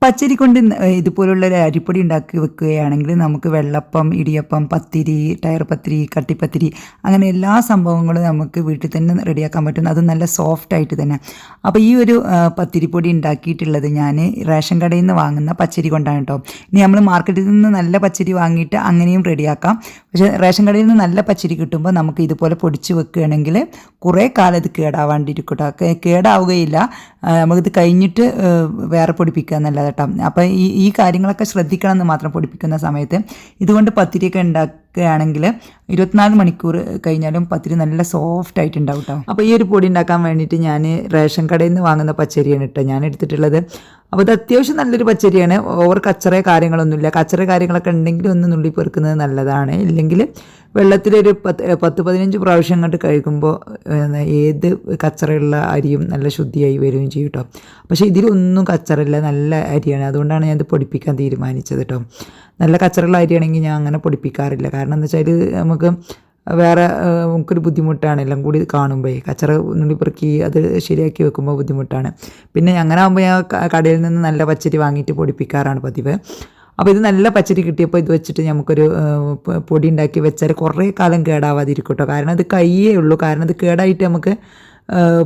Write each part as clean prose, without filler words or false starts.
പച്ചരി കൊണ്ട് ഇതുപോലുള്ള ഒരു അരിപ്പൊടി ഉണ്ടാക്കി വെക്കുകയാണെങ്കിൽ നമുക്ക് വെള്ളപ്പം, ഇടിയപ്പം, പത്തിരി, ടയർ പത്തിരി, കട്ടിപ്പത്തിരി അങ്ങനെ എല്ലാ സംഭവങ്ങളും നമുക്ക് വീട്ടിൽ തന്നെ റെഡിയാക്കാൻ പറ്റും. അത് നല്ല സോഫ്റ്റ് ആയിട്ട് തന്നെ. അപ്പോൾ ഈ ഒരു പത്തിരിപ്പൊടി ഉണ്ടാക്കിയിട്ടുള്ളത് ഞാൻ റേഷൻ കടയിൽ നിന്ന് വാങ്ങുന്ന പച്ചരി കൊണ്ടാണ് കേട്ടോ. ഇനി നമ്മൾ മാർക്കറ്റിൽ നിന്ന് നല്ല പച്ചരി വാങ്ങിയിട്ട് അങ്ങനെയും റെഡിയാക്കാം. പക്ഷേ റേഷൻ കടയിൽ നിന്ന് നല്ല പച്ചരി കിട്ടുമ്പോൾ നമുക്ക് ഇതുപോലെ പൊടിച്ച് വെക്കുകയാണെങ്കിൽ കുറേ കാലം ഇത് കേടാവാണ്ടിരിക്കും കേട്ടോ. കേടാവുകയില്ല. നമുക്കിത് കഴിഞ്ഞിട്ട് വേറെ പൊടിപ്പിക്കുക എന്നല്ല കേട്ടോ. അപ്പോൾ ഈ കാര്യങ്ങളൊക്കെ ശ്രദ്ധിക്കണം എന്ന് മാത്രം പൊടിപ്പിക്കുന്ന സമയത്ത്. ഇതുകൊണ്ട് പത്തിരിയൊക്കെ ഉണ്ടാക്കുകയാണെങ്കിൽ 24 മണിക്കൂർ കഴിഞ്ഞാലും പത്തിരി നല്ല സോഫ്റ്റ് ആയിട്ട് ഉണ്ടാവും കേട്ടോ. അപ്പോൾ ഈ ഒരു പൊടി ഉണ്ടാക്കാൻ വേണ്ടിയിട്ട് ഞാൻ റേഷൻ കടയിൽ നിന്ന് വാങ്ങുന്ന പച്ചരിയാണ് കേട്ടോ ഞാൻ എടുത്തിട്ടുള്ളത്. അപ്പോൾ ഇത് അത്യാവശ്യം നല്ലൊരു പച്ചരിയാണ്. ഓവർ കച്ചറ കാര്യങ്ങളൊന്നുമില്ല. കച്ചറ കാര്യങ്ങളൊക്കെ ഉണ്ടെങ്കിൽ ഒന്ന് നുള്ളി പെറുക്കുന്നത് നല്ലതാണ്. ഇല്ലെങ്കിൽ വെള്ളത്തിലൊരു 10-15 പ്രാവശ്യം അങ്ങോട്ട് കഴുകുമ്പോൾ ഏത് കച്ചറയുള്ള അരിയും നല്ല ശുദ്ധിയായി വരികയും ചെയ്യും കേട്ടോ. പക്ഷേ ഇതിലൊന്നും കച്ചറില്ല, നല്ല അരിയാണ്. അതുകൊണ്ടാണ് ഞാനിത് പൊടിപ്പിക്കാൻ തീരുമാനിച്ചത് കേട്ടോ. നല്ല കച്ചറുള്ള അരിയാണെങ്കിൽ ഞാൻ അങ്ങനെ പൊടിപ്പിക്കാറില്ല. കാരണം എന്താ വെച്ചാൽ നമുക്ക് വേറെ നമുക്കൊരു ബുദ്ധിമുട്ടാണ് എല്ലാം കൂടി കാണുമ്പോൾ. കച്ചറ നുള്ളിപ്പെറുക്കി അത് ശരിയാക്കി വെക്കുമ്പോൾ ബുദ്ധിമുട്ടാണ്. പിന്നെ അങ്ങനെ ആകുമ്പോൾ ഞാൻ കടയിൽ നിന്ന് നല്ല പച്ചരി വാങ്ങിയിട്ട് പൊടിപ്പിക്കാറാണ് പതിവ്. അപ്പോൾ ഇത് നല്ല പച്ചരി കിട്ടിയപ്പോൾ ഇത് വെച്ചിട്ട് നമുക്കൊരു പൊടി ഉണ്ടാക്കി വെച്ചാൽ കുറേ കാലം കേടാവാതിരിക്കും കേട്ടോ. കാരണം ഇത് കയ്യേ ഉള്ളൂ. കാരണം ഇത് കേടായിട്ട് നമുക്ക്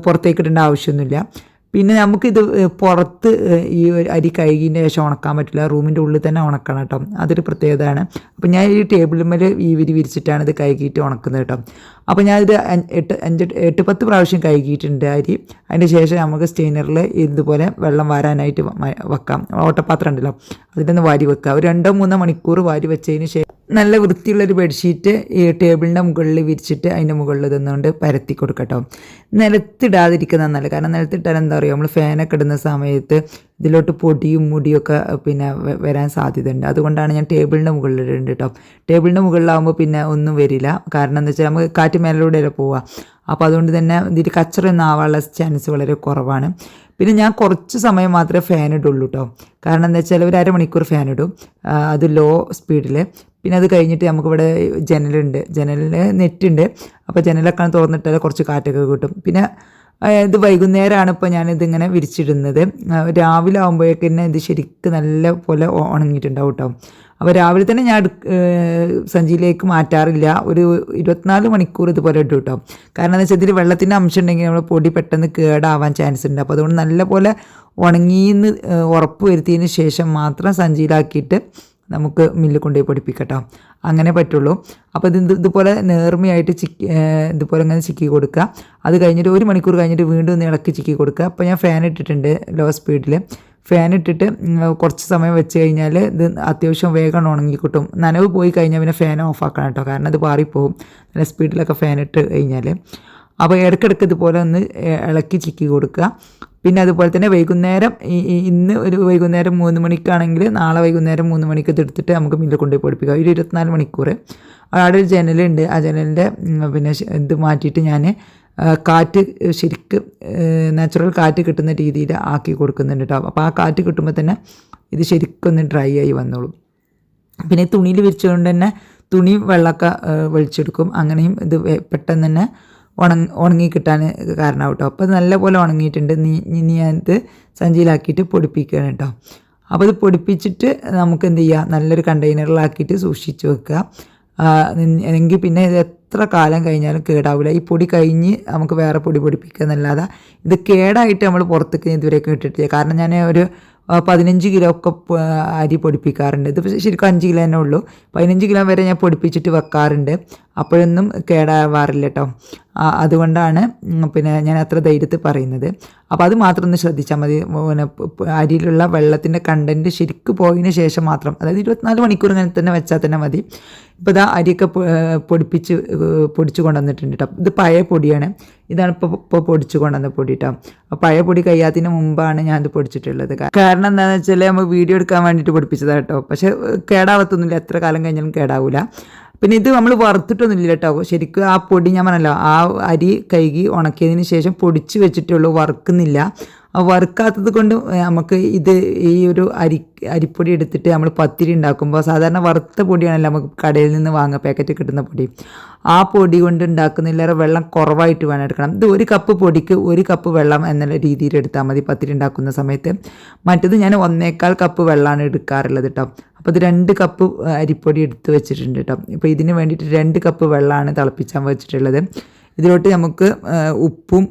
പുറത്തേക്ക് ഇടേണ്ട ആവശ്യമൊന്നുമില്ല. പിന്നെ നമുക്കിത് പുറത്ത് ഈ അരി കഴുകിയതിന് ശേഷം ഉണക്കാൻ പറ്റില്ല. റൂമിൻ്റെ ഉള്ളിൽ തന്നെ ഉണക്കണം കേട്ടോ. അതൊരു പ്രത്യേകതയാണ്. അപ്പോൾ ഞാൻ ഈ ടേബിളിന്മേൽ വിരിച്ചിട്ടാണ് ഇത് കഴുകിയിട്ട് ഉണക്കുന്നത് കേട്ടോ. അപ്പോൾ ഞാനിത് 8-10 പ്രാവശ്യം കഴുകിയിട്ടുണ്ട് അരി. അതിന് ശേഷം നമുക്ക് സ്റ്റെയിനറിൽ ഇതുപോലെ വെള്ളം വാരാനായിട്ട് വെക്കാം. ഓട്ടപാത്രം ഉണ്ടല്ലോ, അതിലൊന്ന് വാരി വെക്കുക. ഒരു 2-3 മണിക്കൂർ വാരി വെച്ചതിന് ശേഷം നല്ല വൃത്തിയുള്ളൊരു ബെഡ്ഷീറ്റ് ഈ ടേബിളിൻ്റെ മുകളിൽ വിരിച്ചിട്ട് അതിൻ്റെ മുകളിൽ തന്നുകൊണ്ട് പരത്തി കൊടുക്കട്ടോ. നിലത്തിടാതിരിക്കുന്നത് നല്ല. കാരണം നിലത്തിട്ടാൽ എന്താ പറയുക, നമ്മൾ ഫാനൊക്കെ ഇടുന്ന സമയത്ത് ഇതിലോട്ട് പൊടിയും മുടിയൊക്കെ പിന്നെ വരാൻ സാധ്യതയുണ്ട്. അതുകൊണ്ടാണ് ഞാൻ ടേബിളിൻ്റെ മുകളിലിടുന്നുണ്ട് കേട്ടോ. ടേബിളിൻ്റെ മുകളിലാകുമ്പോൾ പിന്നെ ഒന്നും വരില്ല. കാരണം എന്താ വെച്ചാൽ നമുക്ക് കാറ്റ് മേലോടെയല്ലേ പോവുക. അപ്പോൾ അതുകൊണ്ട് തന്നെ ഇതിൽ കച്ചറയൊന്നും ആവാനുള്ള ചാൻസ് വളരെ കുറവാണ്. പിന്നെ ഞാൻ കുറച്ച് സമയം മാത്രമേ ഫാൻ ഇടുള്ളൂ കേട്ടോ. കാരണം എന്താ വെച്ചാൽ ഒരു അരമണിക്കൂർ ഫാൻ ഇടും, അത് ലോ സ്പീഡിൽ. പിന്നെ അത് കഴിഞ്ഞിട്ട് നമുക്കിവിടെ ജനലുണ്ട്, ജനലിൽ നെറ്റുണ്ട്. അപ്പോൾ ജനലൊക്കെ തുറന്നിട്ടാൽ കുറച്ച് കാറ്റൊക്കെ കിട്ടും. പിന്നെ ഇത് വൈകുന്നേരമാണ് ഇപ്പോൾ ഞാനിതിങ്ങനെ വിരിച്ചിടുന്നത്. രാവിലെ ആകുമ്പോഴേക്ക് തന്നെ ഇത് ശരിക്കും നല്ല പോലെ ഉണങ്ങിയിട്ടുണ്ടാവും കേട്ടോ. അപ്പോൾ രാവിലെ തന്നെ ഞാൻ സഞ്ചിയിലേക്ക് മാറ്റാറില്ല. ഒരു 24 മണിക്കൂർ ഇതുപോലെ ഇട്ടു കേട്ടോ. കാരണം എന്താ വെച്ചാൽ ഇതിൽ വെള്ളത്തിൻ്റെ അംശം ഉണ്ടെങ്കിൽ നമ്മൾ പൊടി പെട്ടെന്ന് കേടാവാൻ ചാൻസ് ഉണ്ട്. അപ്പോൾ അതുകൊണ്ട് നല്ല പോലെ ഉണങ്ങിയെന്ന് ഉറപ്പ് വരുത്തിയതിന് ശേഷം മാത്രം സഞ്ചിയിലാക്കിയിട്ട് നമുക്ക് മില്ലിൽ കൊണ്ടുപോയി പൊടിപ്പിക്കട്ടോ. അങ്ങനെ പറ്റുള്ളൂ. അപ്പോൾ ഇതുപോലെ നേർമയായിട്ട് ഇതുപോലെ ഇങ്ങനെ ചിക്കി കൊടുക്കുക. അത് കഴിഞ്ഞിട്ട് 1 മണിക്കൂർ കഴിഞ്ഞിട്ട് വീണ്ടും ഒന്ന് ഇളക്കി ചിക്കി കൊടുക്കുക. അപ്പോൾ ഞാൻ ഫാൻ ഇട്ടിട്ടുണ്ട് ലോ സ്പീഡിൽ. ഫാൻ ഇട്ടിട്ട് കുറച്ച് സമയം വെച്ച് കഴിഞ്ഞാൽ ഇത് അത്യാവശ്യം വേഗം ഉണങ്ങി കിട്ടും. നനവ് പോയി കഴിഞ്ഞാൽ പിന്നെ ഫാൻ ഓഫ് ആക്കണം കേട്ടോ. കാരണം ഇത് പാറിപ്പോവും നല്ല സ്പീഡിലൊക്കെ ഫാൻ ഇട്ട് കഴിഞ്ഞാൽ. അപ്പോൾ ഇടയ്ക്കിടയ്ക്ക് ഇതുപോലെ ഒന്ന് ഇളക്കി ചിക്കി കൊടുക്കുക. പിന്നെ അതുപോലെ തന്നെ വൈകുന്നേരം ഇന്ന് ഒരു വൈകുന്നേരം 3 മണിക്കാണെങ്കിൽ നാളെ വൈകുന്നേരം 3 മണിക്ക് എടുത്തിട്ട് നമുക്ക് മില്ലിൽ കൊണ്ടുപോയി പൊടിപ്പിക്കാം. ഒരു 24 മണിക്കൂർ. അവിടെ ഒരു ജനലുണ്ട്. ആ ജനലിൻ്റെ പിന്നെ ഇത് മാറ്റിയിട്ട് ഞാൻ കാറ്റ് ശരിക്ക് നാച്ചുറൽ കാറ്റ് കിട്ടുന്ന രീതിയിൽ ആക്കി കൊടുക്കുന്നുണ്ട് കേട്ടോ. അപ്പോൾ ആ കാറ്റ് കിട്ടുമ്പോൾ തന്നെ ഇത് ശരിക്കൊന്ന് ഡ്രൈ ആയി വന്നോളും. പിന്നെ തുണിയിൽ വിരിച്ചുകൊണ്ട് തന്നെ തുണി വെള്ളമൊക്കെ വലിച്ചെടുക്കും. അങ്ങനെയും ഇത് പെട്ടെന്ന് തന്നെ ഉണങ്ങി കിട്ടാൻ കാരണമാവും കേട്ടോ. അപ്പോൾ നല്ലപോലെ ഉണങ്ങിയിട്ടുണ്ട്. ഇനി ഞാനിത് സഞ്ചിയിലാക്കിയിട്ട് പൊടിപ്പിക്കുകയാണ് കേട്ടോ. അപ്പോൾ ഇത് പൊടിപ്പിച്ചിട്ട് നമുക്ക് എന്ത് ചെയ്യുക, നല്ലൊരു കണ്ടെയ്നറിലാക്കിയിട്ട് സൂക്ഷിച്ച് വെക്കുക. എങ്കിൽ പിന്നെ ഇത് എത്ര കാലം കഴിഞ്ഞാലും കേടാവില്ല. ഈ പൊടി കഴിഞ്ഞ് നമുക്ക് വേറെ പൊടി പൊടിപ്പിക്കുക എന്നല്ലാതെ ഇത് കേടായിട്ട് നമ്മൾ പുറത്തേക്ക് ഇതുവരെയൊക്കെ ഇട്ടിട്ടില്ല. കാരണം ഞാൻ ഒരു 15 കിലോ ഒക്കെ അരി പൊടിപ്പിക്കാറുണ്ട്. ഇത് ശരിക്കും 5 കിലോ തന്നെ ഉള്ളൂ. 15 കിലോ വരെ ഞാൻ പൊടിപ്പിച്ചിട്ട് വെക്കാറുണ്ട്. അപ്പോഴൊന്നും കേടാവാറില്ല കേട്ടോ. അതുകൊണ്ടാണ് പിന്നെ ഞാൻ അത്ര ധൈര്യത്തിൽ പറയുന്നത്. അപ്പോൾ അത് മാത്രം ഒന്ന് ശ്രദ്ധിച്ചാൽ മതി. പിന്നെ അരിയിലുള്ള വെള്ളത്തിൻ്റെ കണ്ടൻറ്റ് ശരിക്കും പോയതിന് ശേഷം മാത്രം, അതായത് 24 മണിക്കൂർ ഇങ്ങനെ തന്നെ വെച്ചാൽ തന്നെ മതി. ഇപ്പോൾ ഇതാ അരിയൊക്കെ പൊടിച്ച് കൊണ്ടുവന്നിട്ടുണ്ട് കേട്ടോ. ഇത് പഴയ പൊടിയാണ്. ഇതാണ് ഇപ്പോൾ പൊടിച്ച് കൊണ്ടുവന്ന പൊടി കേട്ടോ. പഴയ പൊടി കഴിയാത്തതിന് മുമ്പാണ് ഞാനിത് പൊടിച്ചിട്ടുള്ളത്. കാരണം എന്താണെന്ന് വെച്ചാൽ നമ്മൾ വീഡിയോ എടുക്കാൻ വേണ്ടിയിട്ട് പൊടിപ്പിച്ചതാണ് കേട്ടോ. പക്ഷേ കേടാവത്തൊന്നുമില്ല, എത്ര കാലം കഴിഞ്ഞാലും കേടാവില്ല. പിന്നെ ഇത് നമ്മൾ വറുത്തിട്ടൊന്നുമില്ല കേട്ടോ. ശരിക്കും ആ പൊടി ഞാൻ പറഞ്ഞല്ലോ, ആ അരി കഴുകി ഉണക്കിയതിന് ശേഷം പൊടിച്ച് വെച്ചിട്ടുള്ളൂ, വറുക്കുന്നില്ല. വറുക്കാത്തത് കൊണ്ട് നമുക്ക് ഈ ഒരു അരിപ്പൊടി എടുത്തിട്ട് നമ്മൾ പത്തിരി ഉണ്ടാക്കുമ്പോൾ സാധാരണ വറുത്ത പൊടിയാണല്ലോ നമുക്ക് കടയിൽ നിന്ന് വാങ്ങുക, പാക്കറ്റ് കിട്ടുന്ന പൊടി. ആ പൊടി കൊണ്ട് ഉണ്ടാക്കുന്നില്ലേറെ വെള്ളം കുറവായിട്ട് വേണം എടുക്കണം. ഇത് 1 കപ്പ് പൊടിക്ക് 1 കപ്പ് വെള്ളം എന്നുള്ള രീതിയിൽ എടുത്താൽ മതി പത്തിരി ഉണ്ടാക്കുന്ന സമയത്ത്. മറ്റത് ഞാൻ 1.25 കപ്പ് വെള്ളമാണ് എടുക്കാറുള്ളത് കേട്ടോ. അപ്പോൾ ഇത് 2 കപ്പ് അരിപ്പൊടി എടുത്ത് വെച്ചിട്ടുണ്ട് കേട്ടോ. ഇപ്പോൾ ഇതിന് വേണ്ടിയിട്ട് 2 കപ്പ് വെള്ളമാണ് തിളപ്പിച്ചാൻ വെച്ചിട്ടുള്ളത്. ഇതിലോട്ട് നമുക്ക് ഉപ്പും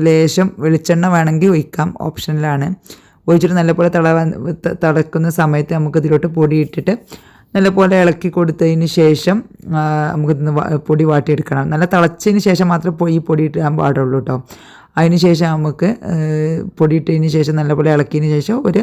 ലേശം വെളിച്ചെണ്ണ വേണമെങ്കിൽ ഒഴിക്കാം, ഓപ്ഷനിലാണ്. ഒഴിച്ചിട്ട് നല്ലപോലെ തിളക്കുന്ന സമയത്ത് നമുക്ക് ഇതിലോട്ട് പൊടി ഇട്ടിട്ട് നല്ലപോലെ ഇളക്കി കൊടുത്തതിന് ശേഷം നമുക്കിന്ന് പൊടി വാട്ടിയെടുക്കണം. നല്ല തിളച്ചതിന് ശേഷം മാത്രമേ ഈ പൊടി ഇടാൻ പാടുള്ളൂ കേട്ടോ. അതിന് ശേഷം നമുക്ക് പൊടി ഇട്ടതിന് ശേഷം നല്ലപോലെ ഇളക്കിയതിന് ശേഷം ഒരു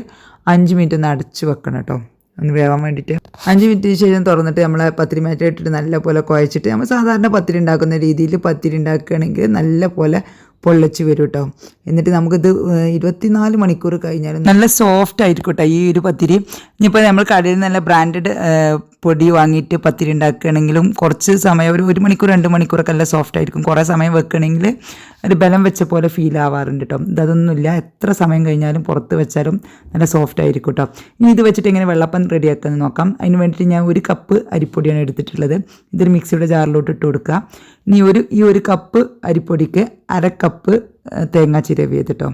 5 മിനിറ്റ് ഒന്ന് അടച്ച് വെക്കണം കേട്ടോ, ഒന്ന് വേവാൻ വേണ്ടിയിട്ട്. 5 മിനിറ്റിന് ശേഷം തുറന്നിട്ട് നമ്മൾ പത്തിരി മാറ്റ് ഇട്ടിട്ട് നല്ലപോലെ കുഴച്ചിട്ട് നമ്മൾ സാധാരണ പത്തിരി ഉണ്ടാക്കുന്ന രീതിയിൽ പത്തിരി ഉണ്ടാക്കുകയാണെങ്കിൽ നല്ലപോലെ പൊള്ളിച്ച് വരും കേട്ടോ. എന്നിട്ട് നമുക്കിത് 24 മണിക്കൂർ കഴിഞ്ഞാലും നല്ല സോഫ്റ്റ് ആയിരിക്കും കേട്ടോ ഈ ഒരു പത്തിരി. ഇനിയിപ്പോൾ നമ്മൾ കടയിൽ നല്ല ബ്രാൻഡഡ് പൊടി വാങ്ങിയിട്ട് പത്തിരി ഉണ്ടാക്കുകയാണെങ്കിലും കുറച്ച് സമയം ഒരു മണിക്കൂർ 2 മണിക്കൂറൊക്കെ നല്ല സോഫ്റ്റ് ആയിരിക്കും. കുറേ സമയം വെക്കണമെങ്കിൽ ഒരു ബലം വെച്ച പോലെ ഫീൽ ആവാറുണ്ട് കേട്ടോ. ഇതൊന്നുമില്ല, എത്ര സമയം കഴിഞ്ഞാലും പുറത്ത് വെച്ചാലും നല്ല സോഫ്റ്റ് ആയിരിക്കും കേട്ടോ. ഇനി ഇത് വെച്ചിട്ട് എങ്ങനെ വെള്ളപ്പം റെഡിയാക്കുന്നത് നോക്കാം. അതിന് വേണ്ടിയിട്ട് ഞാൻ 1 കപ്പ് അരിപ്പൊടിയാണ് എടുത്തിട്ടുള്ളത്. ഇതൊരു മിക്സിയുടെ ജാറിലോട്ട് ഇട്ട് കൊടുക്കുക. ഇനി ഈ ഒരു കപ്പ് അരിപ്പൊടിക്ക് 1/2 കപ്പ് തേങ്ങ ചിരവിയത് കേട്ടോ.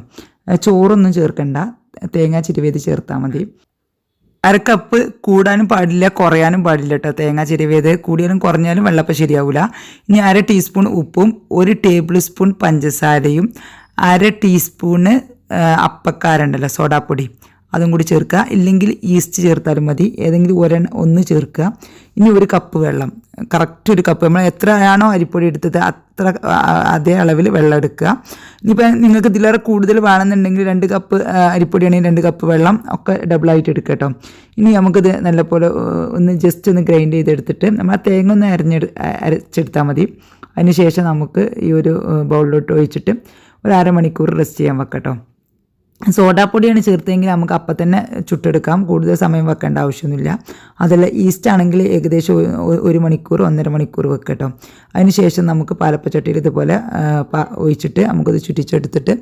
ചോറൊന്നും ചേർക്കണ്ട, തേങ്ങ ചിരവിയത് ചേർത്താൽ മതി. 1/2 കപ്പ് കൂടാനും പാടില്ല, കുറയാനും പാടില്ല കേട്ടോ. തേങ്ങ ചിരവിയത് കൂടിയാലും കുറഞ്ഞാലും വെള്ളപ്പം ശരിയാവില്ല. ഇനി 1/2 ടീസ്പൂൺ ഉപ്പും 1 ടേബിൾ സ്പൂൺ പഞ്ചസാരയും 1/2 ടീസ്പൂണ് അപ്പക്കാരുണ്ടല്ലോ സോഡാപ്പൊടി, അതും കൂടി ചേർക്കുക. ഇല്ലെങ്കിൽ ഈസ്റ്റ് ചേർത്താലും മതി, ഏതെങ്കിലും ഒന്ന് ചേർക്കുക. ഇനി 1 കപ്പ് വെള്ളം, കറക്റ്റ് 1 കപ്പ്, നമ്മൾ എത്രയാണോ അരിപ്പൊടി എടുത്തത് അത്ര അതേ അളവിൽ വെള്ളം എടുക്കുക. ഇനിയിപ്പോൾ നിങ്ങൾക്ക് ഇതിലേറെ കൂടുതൽ വേണമെന്നുണ്ടെങ്കിൽ 2 കപ്പ് അരിപ്പൊടിയാണെങ്കിൽ 2 കപ്പ് വെള്ളം ഒക്കെ ഡബിളായിട്ട് എടുക്കുക കേട്ടോ. ഇനി നമുക്കിത് നല്ലപോലെ ജസ്റ്റ് ഒന്ന് ഗ്രൈൻഡ് ചെയ്തെടുത്തിട്ട് നമ്മൾ ആ തേങ്ങ ഒന്ന് അരച്ചെടുത്താൽ മതി. അതിന് ശേഷം നമുക്ക് ഈ ഒരു ബൗളിലോട്ട് ഒഴിച്ചിട്ട് ഒരു 1/2 മണിക്കൂർ റെസ്റ്റ് ചെയ്യാൻ വെക്കാം കേട്ടോ. സോഡാപ്പൊടിയാണ് ചേർത്തെങ്കിൽ നമുക്ക് അപ്പം തന്നെ ചുട്ടെടുക്കാം, കൂടുതൽ സമയം വെക്കേണ്ട ആവശ്യമൊന്നുമില്ല. അതല്ല ഈസ്റ്റ് ആണെങ്കിൽ ഏകദേശം 1 മണിക്കൂർ 1.5 മണിക്കൂർ വെക്കാം കേട്ടോ. അതിന് ശേഷം നമുക്ക് പാലപ്പച്ചട്ടിയിൽ ഇതുപോലെ ഒഴിച്ചിട്ട് നമുക്കത് ചുറ്റിച്ചെടുത്തിട്ട്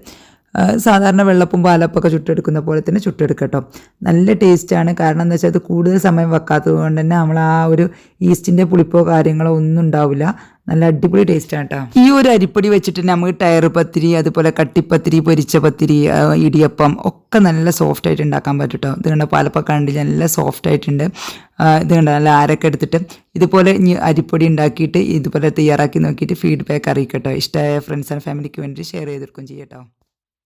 സാധാരണ വെള്ളപ്പും പാലപ്പൊക്കെ ചുട്ടെടുക്കുന്ന പോലെ തന്നെ ചുട്ടെടുക്കാം കേട്ടോ. നല്ല ടേസ്റ്റാണ്. കാരണം എന്താ വെച്ചാൽ അത് കൂടുതൽ സമയം വെക്കാത്തത് കൊണ്ട് തന്നെ നമ്മൾ ആ ഒരു ഈസ്റ്റിൻ്റെ പുളിപ്പോ കാര്യങ്ങളോ ഒന്നും ഉണ്ടാവില്ല. നല്ല അടിപൊളി ടേസ്റ്റാണ് കേട്ടോ. ഈ ഒരു അരിപ്പൊടി വെച്ചിട്ട് നമുക്ക് ടയർ പത്തിരി, അതുപോലെ കട്ടിപ്പത്തിരി, പൊരിച്ച പത്തിരി, ഇടിയപ്പം ഒക്കെ നല്ല സോഫ്റ്റ് ആയിട്ട് ഉണ്ടാക്കാൻ പറ്റും കേട്ടോ. ഇത് കണ്ട പാലപ്പൊക്കെ കണ്ടില്ല, നല്ല സോഫ്റ്റ് ആയിട്ടുണ്ട്. ഇത് കണ്ട നല്ല ആരൊക്കെ എടുത്തിട്ട് ഇതുപോലെ അരിപ്പൊടി ഉണ്ടാക്കിയിട്ട് ഇതുപോലെ തയ്യാറാക്കി നോക്കിയിട്ട് ഫീഡ്ബാക്ക് അറിയിക്കട്ടോ. ഇഷ്ടമായ ഫ്രണ്ട്സ് ആൻഡ് ഫാമിലിക്ക് വേണ്ടി ഷെയർ ചെയ്തെടുക്കുകയും ചെയ്യട്ടോ.